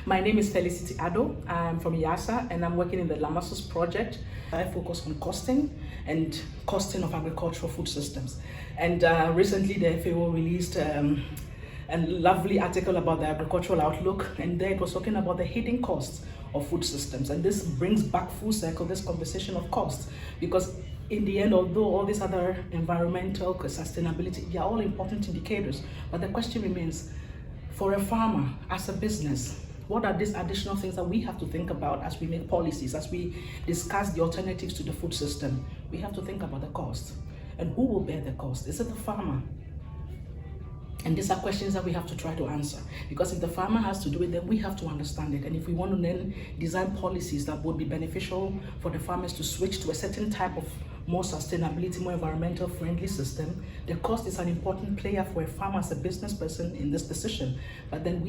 My name is Felicity Addo. I'm from IASA and I'm working in the LAMASUS project. I focus on costing of agricultural food systems. And recently the FAO released a lovely article about the agricultural outlook, and there it was talking about the hidden costs of food systems. And this brings back full circle this conversation of costs, because in the end, although all these other environmental sustainability, they are all important indicators, but the question remains, for a farmer, as a business, what are these additional things that we have to think about as we make policies, as we discuss the alternatives to the food system? We have to think about the cost. And who will bear the cost? Is it the farmer? And these are questions that we have to try to answer, because if the farmer has to do it, then we have to understand it. And if we want to then design policies that would be beneficial for the farmers to switch to a certain type of more sustainability, more environmental friendly system, the cost is an important player for a farmer as a business person in this decision. But then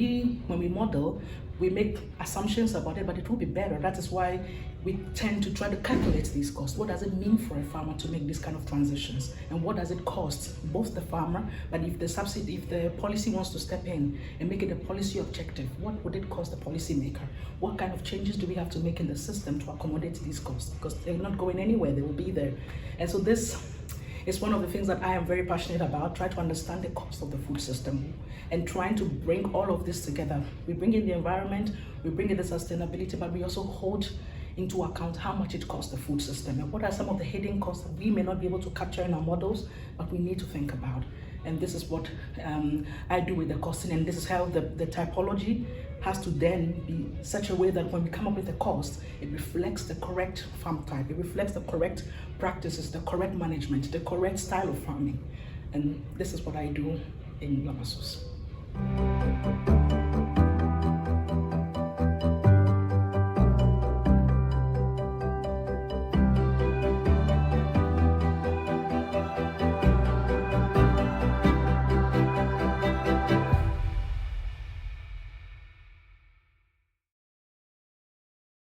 when we model, we make assumptions about it, but it will be better. That is why we tend to try to calculate these costs. What does it mean for a farmer to make these kind of transitions? And what does it cost both the farmer, but if the policy wants to step in and make it a policy objective, what would it cost the policymaker? What kind of changes do we have to make in the system to accommodate these costs? Because they're not going anywhere, they will be there. And so this is one of the things that I am very passionate about, try to understand the cost of the food system and trying to bring all of this together. We bring in the environment, we bring in the sustainability, but we also hold into account how much it costs the food system and what are some of the hidden costs that we may not be able to capture in our models, but we need to think about. And this is what I do with the costing, and this is how the typology has to then be such a way that when we come up with a cost, it reflects the correct farm type, it reflects the correct practices, the correct management, the correct style of farming. And this is what I do in LAMASUS.